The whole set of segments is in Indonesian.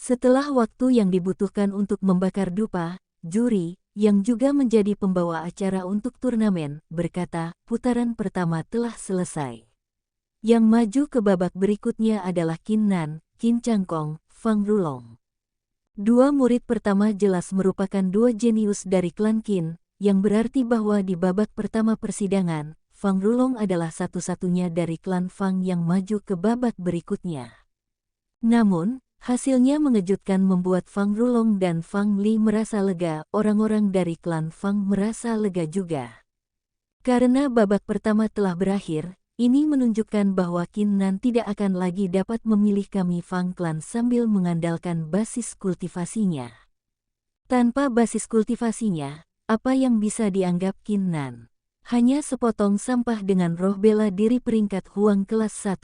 Setelah waktu yang dibutuhkan untuk membakar dupa, juri, yang juga menjadi pembawa acara untuk turnamen, berkata, putaran pertama telah selesai. Yang maju ke babak berikutnya adalah Qin Nan, Qin Changkong, Fang Rulong. Dua murid pertama jelas merupakan dua jenius dari klan Qin, yang berarti bahwa di babak pertama persidangan, Fang Rulong adalah satu-satunya dari klan Fang yang maju ke babak berikutnya. Namun, hasilnya mengejutkan membuat Fang Rulong dan Fang Li merasa lega, orang-orang dari klan Fang merasa lega juga. Karena babak pertama telah berakhir, ini menunjukkan bahwa Qin Nan tidak akan lagi dapat memilih kami Fang Clan sambil mengandalkan basis kultivasinya. Tanpa basis kultivasinya, apa yang bisa dianggap Qin Nan? Hanya sepotong sampah dengan roh bela diri peringkat Huang kelas 1.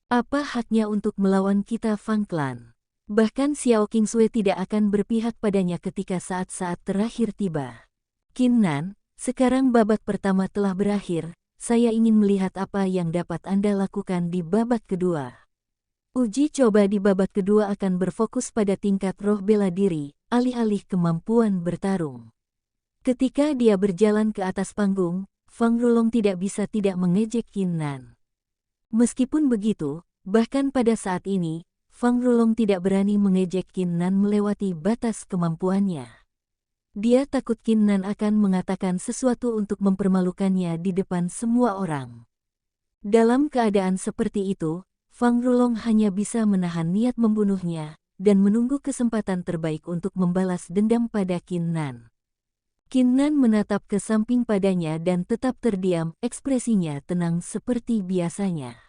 Apa haknya untuk melawan kita Fang Clan? Bahkan Xiao Qingsui tidak akan berpihak padanya ketika saat-saat terakhir tiba. Qin Nan, sekarang babak pertama telah berakhir. Saya ingin melihat apa yang dapat Anda lakukan di babak kedua. Uji coba di babak kedua akan berfokus pada tingkat roh bela diri, alih-alih kemampuan bertarung. Ketika dia berjalan ke atas panggung, Fang Rulong tidak bisa tidak mengejek Qin Nan. Meskipun begitu, bahkan pada saat ini, Fang Rulong tidak berani mengejek Qin Nan melewati batas kemampuannya. Dia takut Qin Nan akan mengatakan sesuatu untuk mempermalukannya di depan semua orang. Dalam keadaan seperti itu, Fang Rulong hanya bisa menahan niat membunuhnya, dan menunggu kesempatan terbaik untuk membalas dendam pada Qin Nan. Qin Nan menatap ke samping padanya dan tetap terdiam, ekspresinya tenang seperti biasanya.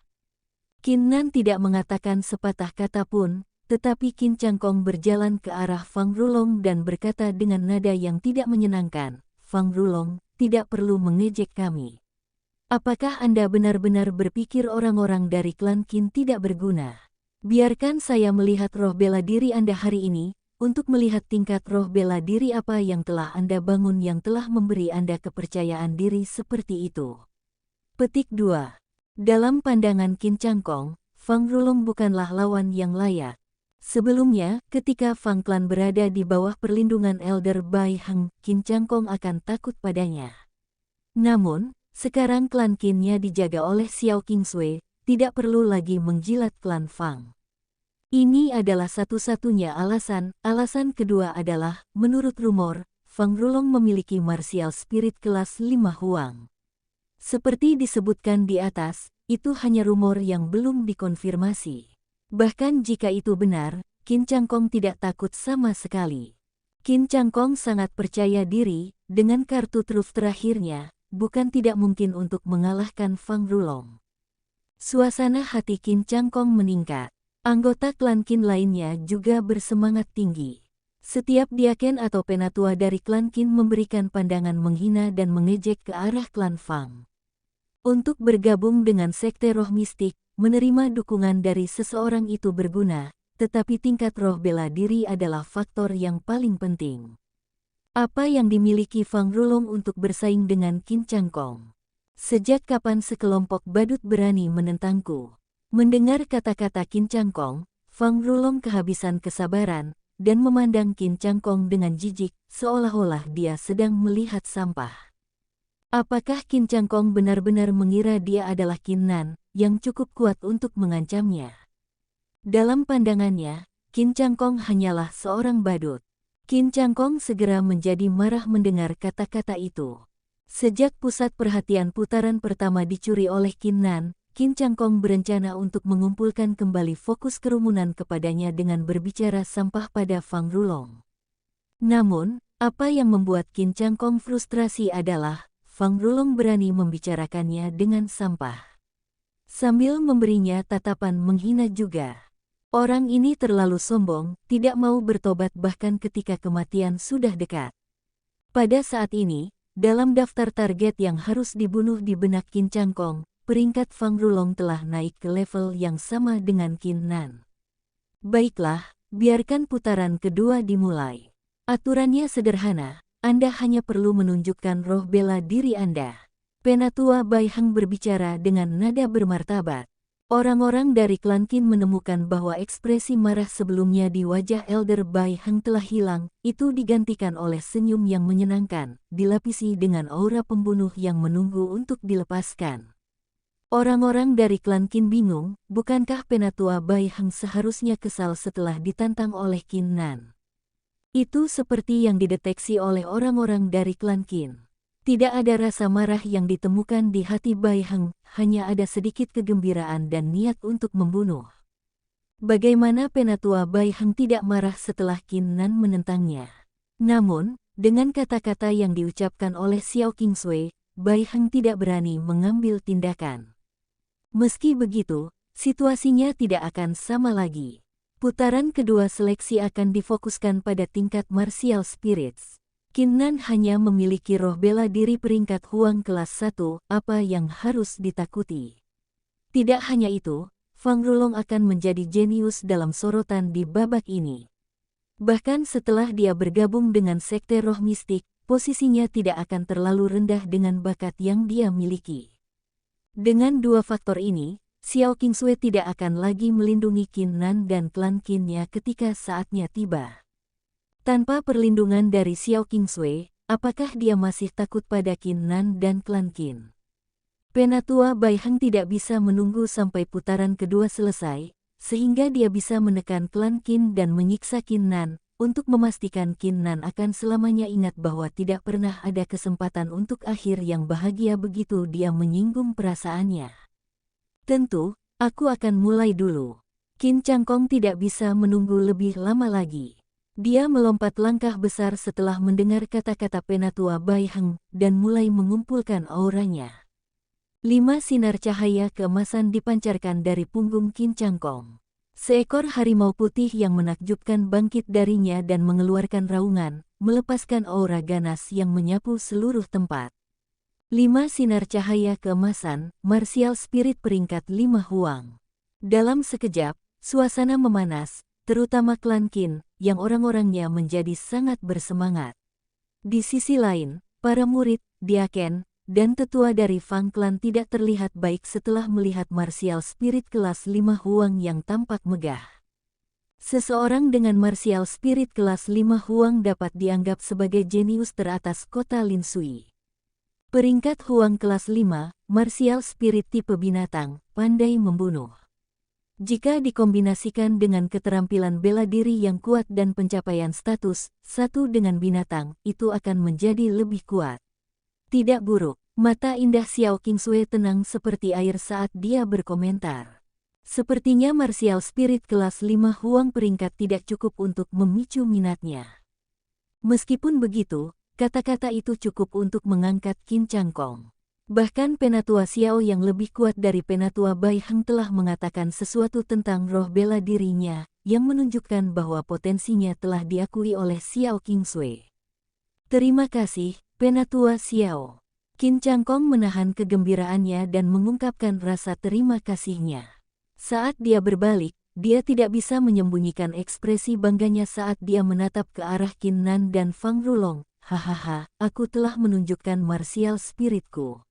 Qin Nan tidak mengatakan sepatah kata pun, tetapi Qin Changkong berjalan ke arah Fang Rulong dan berkata dengan nada yang tidak menyenangkan, Fang Rulong, tidak perlu mengejek kami. Apakah Anda benar-benar berpikir orang-orang dari klan Qin tidak berguna? Biarkan saya melihat roh bela diri Anda hari ini, untuk melihat tingkat roh bela diri apa yang telah Anda bangun yang telah memberi Anda kepercayaan diri seperti itu. Petik 2. Dalam pandangan Qin Changkong, Fang Rulong bukanlah lawan yang layak. Sebelumnya, ketika Fang Clan berada di bawah perlindungan Elder Bai Heng, Qin Changkong akan takut padanya. Namun, sekarang klan Qin-nya dijaga oleh Xiao Qingsui, tidak perlu lagi menjilat klan Fang. Ini adalah satu-satunya alasan. Alasan kedua adalah, menurut rumor, Fang Rulong memiliki martial spirit kelas 5 Huang. Seperti disebutkan di atas, itu hanya rumor yang belum dikonfirmasi. Bahkan jika itu benar, Qin Changkong tidak takut sama sekali. Qin Changkong sangat percaya diri, dengan kartu truf terakhirnya, bukan tidak mungkin untuk mengalahkan Fang Rulong. Suasana hati Qin Changkong meningkat. Anggota klan Qin lainnya juga bersemangat tinggi. Setiap diaken atau penatua dari klan Qin memberikan pandangan menghina dan mengejek ke arah klan Fang. Untuk bergabung dengan sekte roh mistik, menerima dukungan dari seseorang itu berguna, tetapi tingkat roh bela diri adalah faktor yang paling penting. Apa yang dimiliki Fang Rulong untuk bersaing dengan Qin Changkong? Sejak kapan sekelompok badut berani menentangku? Mendengar kata-kata Qin Changkong, Fang Rulong kehabisan kesabaran, dan memandang Qin Changkong dengan jijik, seolah-olah dia sedang melihat sampah. Apakah Qin Changkong benar-benar mengira dia adalah Qin Nan, yang cukup kuat untuk mengancamnya? Dalam pandangannya, Qin Changkong hanyalah seorang badut. Qin Changkong segera menjadi marah mendengar kata-kata itu. Sejak pusat perhatian putaran pertama dicuri oleh Qin Nan, Qin Changkong berencana untuk mengumpulkan kembali fokus kerumunan kepadanya dengan berbicara sampah pada Fang Rulong. Namun, apa yang membuat Qin Changkong frustrasi adalah, Fang Rulong berani membicarakannya dengan sampah. Sambil memberinya tatapan menghina juga. Orang ini terlalu sombong, tidak mau bertobat bahkan ketika kematian sudah dekat. Pada saat ini, dalam daftar target yang harus dibunuh di benak Qin Changkong, peringkat Fang Rulong telah naik ke level yang sama dengan Qin Nan. Baiklah, biarkan putaran kedua dimulai. Aturannya sederhana. Anda hanya perlu menunjukkan roh bela diri Anda. Penatua Bai Heng berbicara dengan nada bermartabat. Orang-orang dari klan Qin menemukan bahwa ekspresi marah sebelumnya di wajah Elder Bai Heng telah hilang, itu digantikan oleh senyum yang menyenangkan, dilapisi dengan aura pembunuh yang menunggu untuk dilepaskan. Orang-orang dari klan Qin bingung, bukankah penatua Bai Heng seharusnya kesal setelah ditantang oleh Qin Nan? Itu seperti yang dideteksi oleh orang-orang dari klan Qin. Tidak ada rasa marah yang ditemukan di hati Bai Heng, hanya ada sedikit kegembiraan dan niat untuk membunuh. Bagaimana penatua Bai Heng tidak marah setelah Qin Nan menentangnya? Namun, dengan kata-kata yang diucapkan oleh Xiao Qingsui, Bai Heng tidak berani mengambil tindakan. Meski begitu, situasinya tidak akan sama lagi. Putaran kedua seleksi akan difokuskan pada tingkat martial spirits. Qin Nan hanya memiliki roh bela diri peringkat Huang kelas 1, apa yang harus ditakuti. Tidak hanya itu, Fang Rulong akan menjadi jenius dalam sorotan di babak ini. Bahkan setelah dia bergabung dengan sekte roh mistik, posisinya tidak akan terlalu rendah dengan bakat yang dia miliki. Dengan dua faktor ini, Xiao Qingsui tidak akan lagi melindungi Qin Nan dan klan Qin-nya ketika saatnya tiba. Tanpa perlindungan dari Xiao Qingsui, apakah dia masih takut pada Qin Nan dan klan Qin? Penatua Bai Heng tidak bisa menunggu sampai putaran kedua selesai, sehingga dia bisa menekan klan Qin dan menyiksa Qin Nan, untuk memastikan Qin Nan akan selamanya ingat bahwa tidak pernah ada kesempatan untuk akhir yang bahagia begitu dia menyinggung perasaannya. Tentu, aku akan mulai dulu. Qin Changkong tidak bisa menunggu lebih lama lagi. Dia melompat langkah besar setelah mendengar kata-kata penatua Bai Heng dan mulai mengumpulkan auranya. 5 sinar cahaya keemasan dipancarkan dari punggung Qin Changkong. Seekor harimau putih yang menakjubkan bangkit darinya dan mengeluarkan raungan, melepaskan aura ganas yang menyapu seluruh tempat. 5 sinar cahaya keemasan, martial spirit peringkat 5 Huang. Dalam sekejap, suasana memanas, terutama klan Qin, yang orang-orangnya menjadi sangat bersemangat. Di sisi lain, para murid, diaken, dan tetua dari Fang Clan tidak terlihat baik setelah melihat martial spirit kelas 5 Huang yang tampak megah. Seseorang dengan martial spirit kelas 5 Huang dapat dianggap sebagai jenius teratas kota Lin Sui. Peringkat Huang kelas 5, martial spirit tipe binatang, pandai membunuh. Jika dikombinasikan dengan keterampilan bela diri yang kuat dan pencapaian status, satu dengan binatang, itu akan menjadi lebih kuat. Tidak buruk, mata indah Xiao Qingsui tenang seperti air saat dia berkomentar. Sepertinya martial spirit kelas 5 Huang peringkat tidak cukup untuk memicu minatnya. Meskipun begitu, kata-kata itu cukup untuk mengangkat Qin Changkong. Bahkan penatua Xiao yang lebih kuat dari penatua Bai Heng telah mengatakan sesuatu tentang roh bela dirinya, yang menunjukkan bahwa potensinya telah diakui oleh Xiao Qingsui. Terima kasih, penatua Xiao. Qin Changkong menahan kegembiraannya dan mengungkapkan rasa terima kasihnya. Saat dia berbalik, dia tidak bisa menyembunyikan ekspresi bangganya saat dia menatap ke arah Qin Nan dan Fang Rulong. Hahaha, aku telah menunjukkan martial spiritku.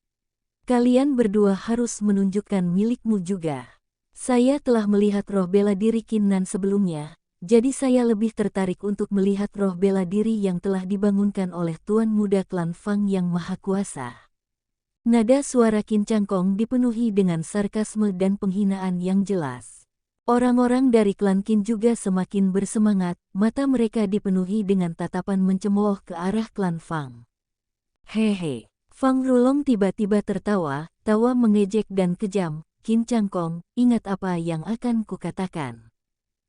Kalian berdua harus menunjukkan milikmu juga. Saya telah melihat roh bela diri Qin Nan sebelumnya, jadi saya lebih tertarik untuk melihat roh bela diri yang telah dibangunkan oleh Tuan Muda Klan Fang yang Maha Kuasa. Nada suara Qin Changkong dipenuhi dengan sarkasme dan penghinaan yang jelas. Orang-orang dari klan Qin juga semakin bersemangat, mata mereka dipenuhi dengan tatapan mencemooh ke arah klan Fang. Hehe. Fang Rulong tiba-tiba tertawa, tawa mengejek dan kejam. Qin Changkong, ingat apa yang akan kukatakan.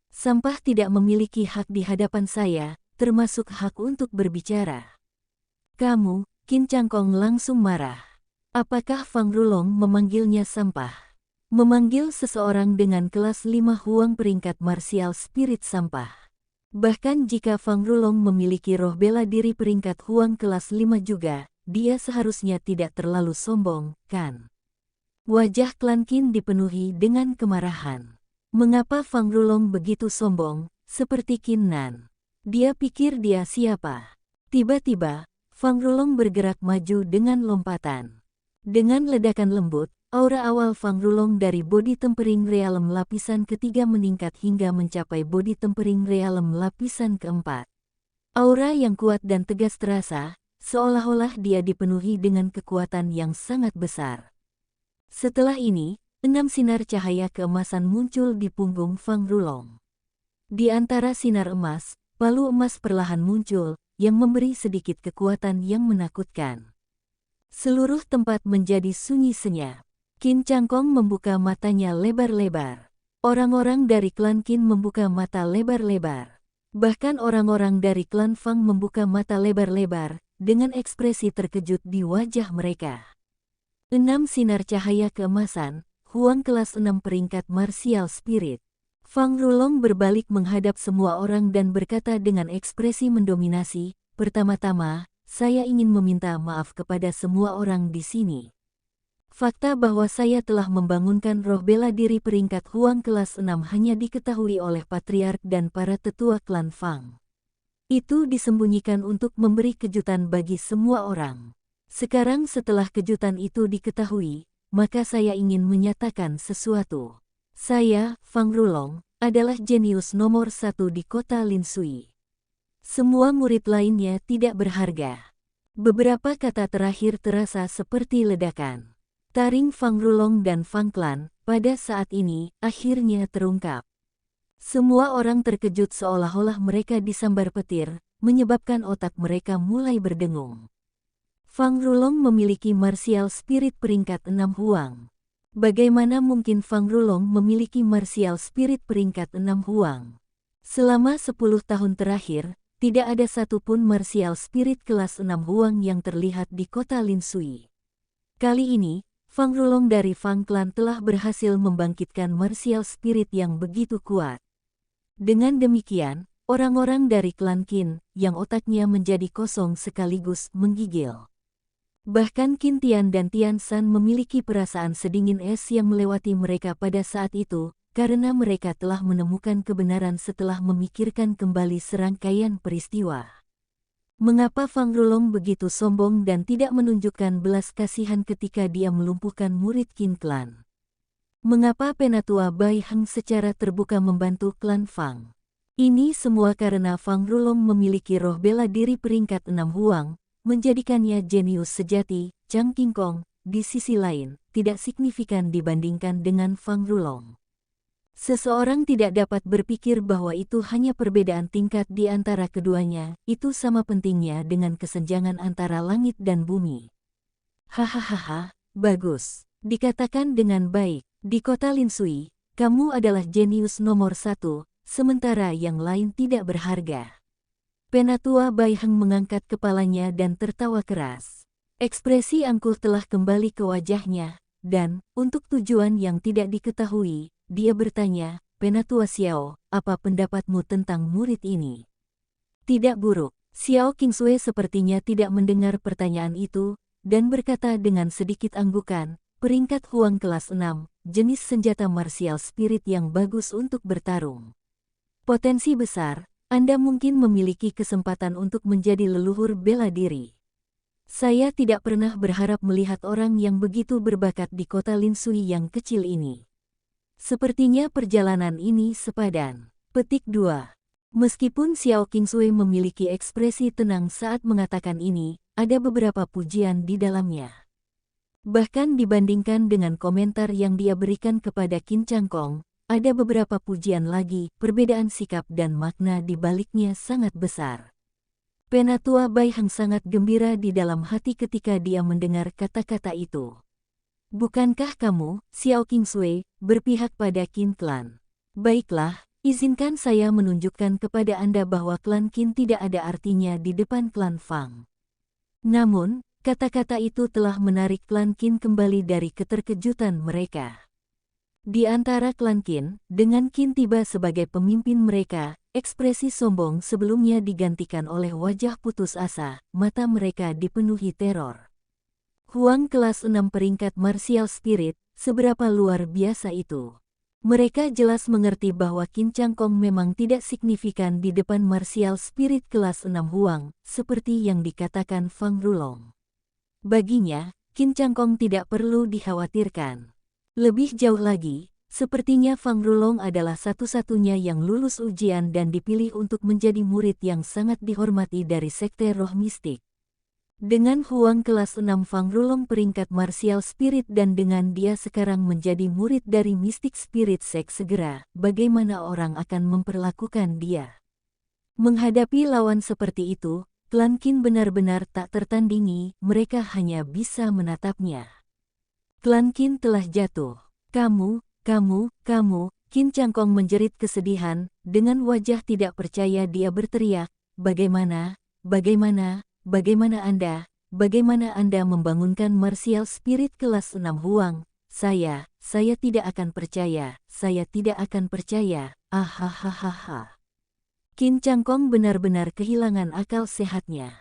Sampah tidak memiliki hak di hadapan saya, termasuk hak untuk berbicara. Kamu, Qin Changkong langsung marah. Apakah Fang Rulong memanggilnya sampah? Memanggil seseorang dengan kelas 5 Huang peringkat martial spirit sampah. Bahkan jika Fang Rulong memiliki roh bela diri peringkat Huang kelas 5 juga, dia seharusnya tidak terlalu sombong, kan? Wajah klan Qin dipenuhi dengan kemarahan. Mengapa Fang Rulong begitu sombong, seperti Qin Nan? Dia pikir dia siapa? Tiba-tiba, Fang Rulong bergerak maju dengan lompatan. Dengan ledakan lembut, aura awal Fang Rulong dari Body Tempering Realm lapisan ketiga meningkat hingga mencapai Body Tempering Realm lapisan keempat. Aura yang kuat dan tegas terasa, seolah-olah dia dipenuhi dengan kekuatan yang sangat besar. Setelah ini, 6 sinar cahaya keemasan muncul di punggung Fang Rulong. Di antara sinar emas, palu emas perlahan muncul, yang memberi sedikit kekuatan yang menakutkan. Seluruh tempat menjadi sunyi senyap. Qin Cangkong membuka matanya lebar-lebar. Orang-orang dari klan Qin membuka mata lebar-lebar. Bahkan orang-orang dari klan Fang membuka mata lebar-lebar, dengan ekspresi terkejut di wajah mereka. 6 sinar cahaya keemasan, Huang kelas 6 peringkat Martial Spirit. Fang Rulong berbalik menghadap semua orang dan berkata dengan ekspresi mendominasi, "Pertama-tama, saya ingin meminta maaf kepada semua orang di sini. Fakta bahwa saya telah membangunkan roh bela diri peringkat Huang kelas 6 hanya diketahui oleh Patriark dan para tetua klan Fang. Itu disembunyikan untuk memberi kejutan bagi semua orang. Sekarang setelah kejutan itu diketahui, maka saya ingin menyatakan sesuatu. Saya, Fang Rulong, adalah jenius nomor 1 di kota Linsui. Semua murid lainnya tidak berharga." Beberapa kata terakhir terasa seperti ledakan. Taring Fang Rulong dan Fang Clan, pada saat ini, akhirnya terungkap. Semua orang terkejut seolah-olah mereka disambar petir, menyebabkan otak mereka mulai berdengung. Fang Rulong memiliki martial spirit peringkat 6 Huang. Bagaimana mungkin Fang Rulong memiliki martial spirit peringkat 6 Huang? Selama 10 tahun terakhir, tidak ada satupun martial spirit kelas 6 Huang yang terlihat di kota Linsui. Kali ini, Fang Rulong dari Fang Clan telah berhasil membangkitkan martial spirit yang begitu kuat. Dengan demikian, orang-orang dari klan Qin, yang otaknya menjadi kosong sekaligus menggigil. Bahkan Qin Tian dan Tian Shan memiliki perasaan sedingin es yang melewati mereka pada saat itu, karena mereka telah menemukan kebenaran setelah memikirkan kembali serangkaian peristiwa. Mengapa Fang Rulong begitu sombong dan tidak menunjukkan belas kasihan ketika dia melumpuhkan murid Qin Clan? Mengapa Penatua Bai Heng secara terbuka membantu klan Fang? Ini semua karena Fang Rulong memiliki roh bela diri peringkat 6 Huang, menjadikannya jenius sejati. Chang Qingkong, di sisi lain, tidak signifikan dibandingkan dengan Fang Rulong. Seseorang tidak dapat berpikir bahwa itu hanya perbedaan tingkat di antara keduanya, itu sama pentingnya dengan kesenjangan antara langit dan bumi. Hahaha, bagus. Dikatakan dengan baik, di kota Linsui, kamu adalah jenius nomor 1, sementara yang lain tidak berharga. Penatua Bai Heng mengangkat kepalanya dan tertawa keras. Ekspresi angkuh telah kembali ke wajahnya, dan, untuk tujuan yang tidak diketahui, dia bertanya, "Penatua Xiao, apa pendapatmu tentang murid ini?" "Tidak buruk." Xiao Qingsui sepertinya tidak mendengar pertanyaan itu, dan berkata dengan sedikit anggukan, "Peringkat Huang kelas 6, jenis senjata martial spirit yang bagus untuk bertarung. Potensi besar, Anda mungkin memiliki kesempatan untuk menjadi leluhur bela diri. Saya tidak pernah berharap melihat orang yang begitu berbakat di kota Linsui yang kecil ini. Sepertinya perjalanan ini sepadan." Petik 2. Meskipun Xiao Qingsui memiliki ekspresi tenang saat mengatakan ini, ada beberapa pujian di dalamnya. Bahkan dibandingkan dengan komentar yang dia berikan kepada Qin Cangkong, ada beberapa pujian lagi, perbedaan sikap dan makna di baliknya sangat besar. Penatua Bai Heng sangat gembira di dalam hati ketika dia mendengar kata-kata itu. "Bukankah kamu, Xiao Qingsui, berpihak pada Qin Clan? Baiklah, izinkan saya menunjukkan kepada Anda bahwa klan Qin tidak ada artinya di depan klan Fang." Namun, kata-kata itu telah menarik klan Qin kembali dari keterkejutan mereka. Di antara klan Qin, dengan Qin tiba sebagai pemimpin mereka, ekspresi sombong sebelumnya digantikan oleh wajah putus asa, mata mereka dipenuhi teror. Huang kelas 6 peringkat martial spirit, seberapa luar biasa itu. Mereka jelas mengerti bahwa Qin Cangkong memang tidak signifikan di depan martial spirit kelas 6 Huang, seperti yang dikatakan Fang Rulong. Baginya, Qin Changkong tidak perlu dikhawatirkan. Lebih jauh lagi, sepertinya Fang Rulong adalah satu-satunya yang lulus ujian dan dipilih untuk menjadi murid yang sangat dihormati dari Sekte Roh Mistik. Dengan Huang kelas 6 Fang Rulong peringkat Martial Spirit dan dengan dia sekarang menjadi murid dari Mystic Spirit Sect segera, bagaimana orang akan memperlakukan dia? Menghadapi lawan seperti itu, klan Qin benar-benar tak tertandingi, mereka hanya bisa menatapnya. Klan Qin telah jatuh. Kamu, Qin Changkong menjerit kesedihan, dengan wajah tidak percaya dia berteriak, bagaimana Anda membangunkan Martial Spirit kelas 6 Huang? Saya tidak akan percaya, ahahaha. Qin Changkong benar-benar kehilangan akal sehatnya.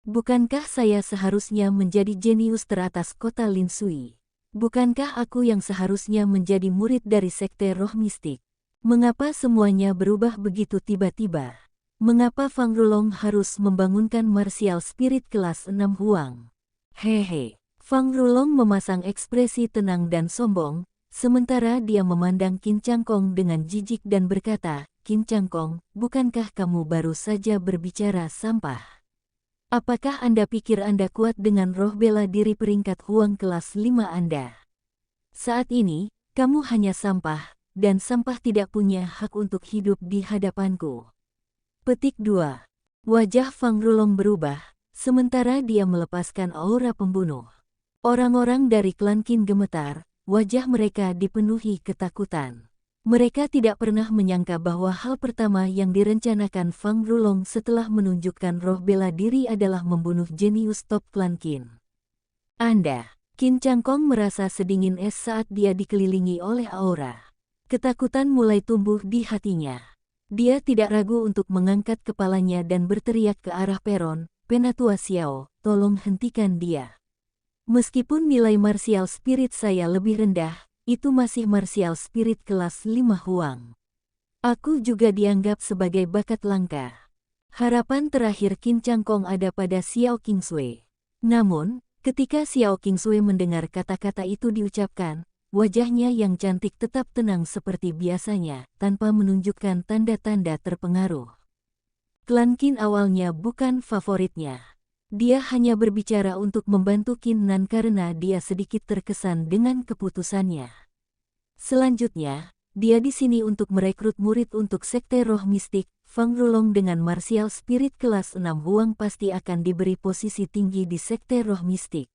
Bukankah saya seharusnya menjadi jenius teratas kota Lin Sui? Bukankah aku yang seharusnya menjadi murid dari Sekte Roh Mistik? Mengapa semuanya berubah begitu tiba-tiba? Mengapa Fang Rulong harus membangunkan Martial Spirit kelas 6 Huang? Hehe. Fang Rulong memasang ekspresi tenang dan sombong, sementara dia memandang Qin Changkong dengan jijik dan berkata, Qin Changkong, bukankah kamu baru saja berbicara sampah? Apakah Anda pikir Anda kuat dengan roh bela diri peringkat Huang kelas 5 Anda? Saat ini, kamu hanya sampah, dan sampah tidak punya hak untuk hidup di hadapanku. Petik 2. Wajah Fang Rulong berubah, sementara dia melepaskan aura pembunuh. Orang-orang dari klan Qin gemetar, wajah mereka dipenuhi ketakutan. Mereka tidak pernah menyangka bahwa hal pertama yang direncanakan Fang Rulong setelah menunjukkan roh bela diri adalah membunuh jenius top klan Qin. Qin Changkong merasa sedingin es saat dia dikelilingi oleh aura. Ketakutan mulai tumbuh di hatinya. Dia tidak ragu untuk mengangkat kepalanya dan berteriak ke arah peron, Penatua Xiao, tolong hentikan dia. Meskipun nilai Martial Spirit saya lebih rendah, itu masih Martial Spirit kelas 5 Huang. Aku juga dianggap sebagai bakat langka. Harapan terakhir Qin Changkong ada pada Xiao Qingsui. Namun, ketika Xiao Qingsui mendengar kata-kata itu diucapkan, wajahnya yang cantik tetap tenang seperti biasanya, tanpa menunjukkan tanda-tanda terpengaruh. Klan Qin awalnya bukan favoritnya. Dia hanya berbicara untuk membantu Qin Nan karena dia sedikit terkesan dengan keputusannya. Selanjutnya, dia di sini untuk merekrut murid untuk Sekte Roh Mistik. Fang Rulong dengan Martial Spirit kelas 6 Huang pasti akan diberi posisi tinggi di Sekte Roh Mistik.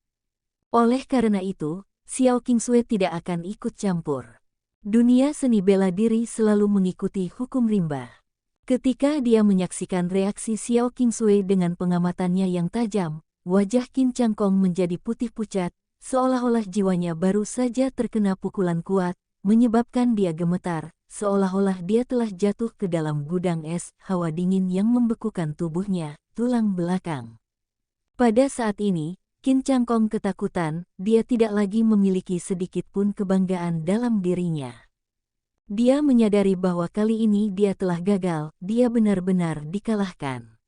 Oleh karena itu, Xiao Qingsui tidak akan ikut campur. Dunia seni bela diri selalu mengikuti hukum rimba. Ketika dia menyaksikan reaksi Xiao Qingsui dengan pengamatannya yang tajam, wajah Qin Changkong menjadi putih pucat, seolah-olah jiwanya baru saja terkena pukulan kuat, menyebabkan dia gemetar, seolah-olah dia telah jatuh ke dalam gudang es, hawa dingin yang membekukan tubuhnya, tulang belakang. Pada saat ini, Qin Changkong ketakutan, dia tidak lagi memiliki sedikit pun kebanggaan dalam dirinya. Dia menyadari bahwa kali ini dia telah gagal, dia benar-benar dikalahkan.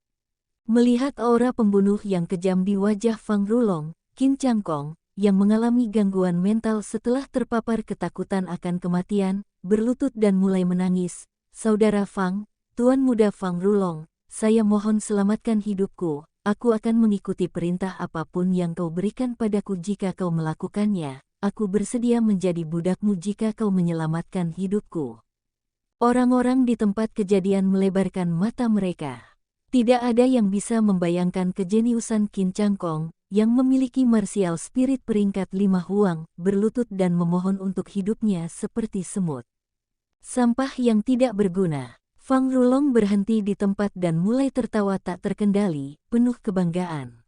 Melihat aura pembunuh yang kejam di wajah Fang Rulong, Qin Changkong, yang mengalami gangguan mental setelah terpapar ketakutan akan kematian, berlutut dan mulai menangis, Saudara Fang, Tuan Muda Fang Rulong, saya mohon selamatkan hidupku. Aku akan mengikuti perintah apapun yang kau berikan padaku jika kau melakukannya. Aku bersedia menjadi budakmu jika kau menyelamatkan hidupku. Orang-orang di tempat kejadian melebarkan mata mereka. Tidak ada yang bisa membayangkan kejeniusan Qin Changkong, yang memiliki Martial Spirit peringkat 5 Huang, berlutut dan memohon untuk hidupnya seperti semut. Sampah yang tidak berguna. Fang Rulong berhenti di tempat dan mulai tertawa tak terkendali, penuh kebanggaan.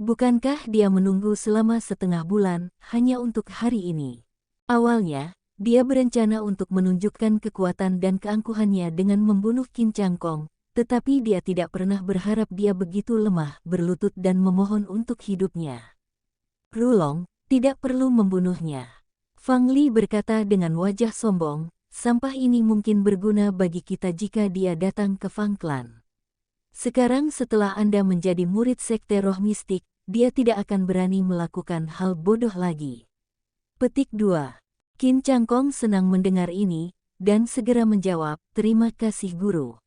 Bukankah dia menunggu selama setengah bulan, hanya untuk hari ini? Awalnya, dia berencana untuk menunjukkan kekuatan dan keangkuhannya dengan membunuh Qin Changkong, tetapi dia tidak pernah berharap dia begitu lemah, berlutut dan memohon untuk hidupnya. Rulong, tidak perlu membunuhnya. Fang Li berkata dengan wajah sombong, sampah ini mungkin berguna bagi kita jika dia datang ke Fang Clan. Sekarang setelah Anda menjadi murid Sekte Roh Mistik, dia tidak akan berani melakukan hal bodoh lagi. Petik 2. Qin Changkong senang mendengar ini, dan segera menjawab, terima kasih guru.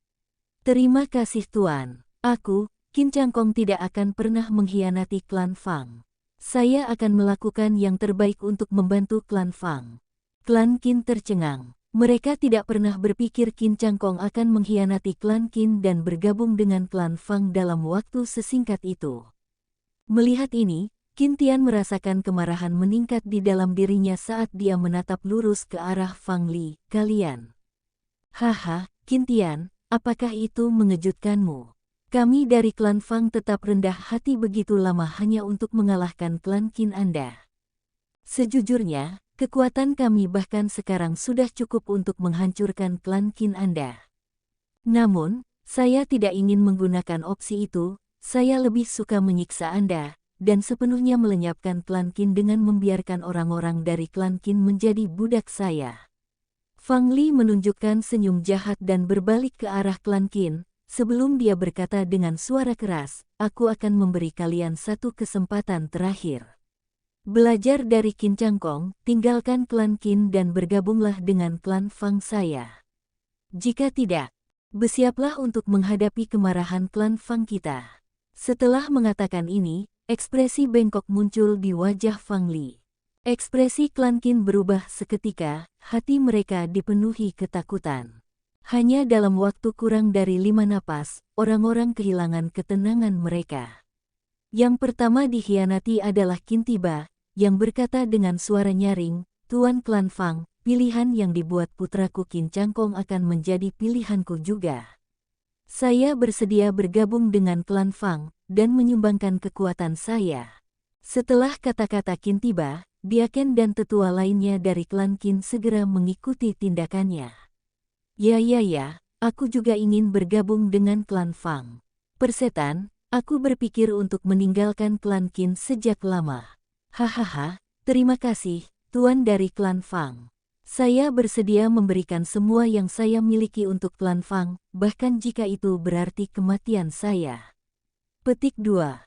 Terima kasih tuan. Aku, Qin Changkong tidak akan pernah mengkhianati klan Fang. Saya akan melakukan yang terbaik untuk membantu klan Fang. Klan Qin tercengang. Mereka tidak pernah berpikir Qin Changkong akan mengkhianati klan Qin dan bergabung dengan klan Fang dalam waktu sesingkat itu. Melihat ini, Qin Tian merasakan kemarahan meningkat di dalam dirinya saat dia menatap lurus ke arah Fang Li. Kalian. Haha, Qin Tian, apakah itu mengejutkanmu? Kami dari klan Fang tetap rendah hati begitu lama hanya untuk mengalahkan klan Qin Anda. Sejujurnya, kekuatan kami bahkan sekarang sudah cukup untuk menghancurkan klan Qin Anda. Namun, saya tidak ingin menggunakan opsi itu, saya lebih suka menyiksa Anda, dan sepenuhnya melenyapkan klan Qin dengan membiarkan orang-orang dari klan Qin menjadi budak saya. Fang Li menunjukkan senyum jahat dan berbalik ke arah klan Qin, sebelum dia berkata dengan suara keras, aku akan memberi kalian satu kesempatan terakhir. Belajar dari Qin Changkong, tinggalkan klan Qin dan bergabunglah dengan klan Fang saya. Jika tidak, bersiaplah untuk menghadapi kemarahan klan Fang kita. Setelah mengatakan ini, ekspresi bengkok muncul di wajah Fang Li. Ekspresi klan Qin berubah seketika, hati mereka dipenuhi ketakutan. Hanya dalam waktu kurang dari 5 napas, orang-orang kehilangan ketenangan mereka. Yang pertama dikhianati adalah Qin Tiba, yang berkata dengan suara nyaring, Tuan klan Fang, pilihan yang dibuat putraku Qin Changkong akan menjadi pilihanku juga. Saya bersedia bergabung dengan klan Fang, dan menyumbangkan kekuatan saya. Setelah kata-kata Qin Tiba, Diaken dan tetua lainnya dari klan Qin segera mengikuti tindakannya. Ya, aku juga ingin bergabung dengan klan Fang. Persetan, aku berpikir untuk meninggalkan klan Qin sejak lama. Hahaha, terima kasih, tuan dari klan Fang. Saya bersedia memberikan semua yang saya miliki untuk klan Fang, bahkan jika itu berarti kematian saya. Petik 2.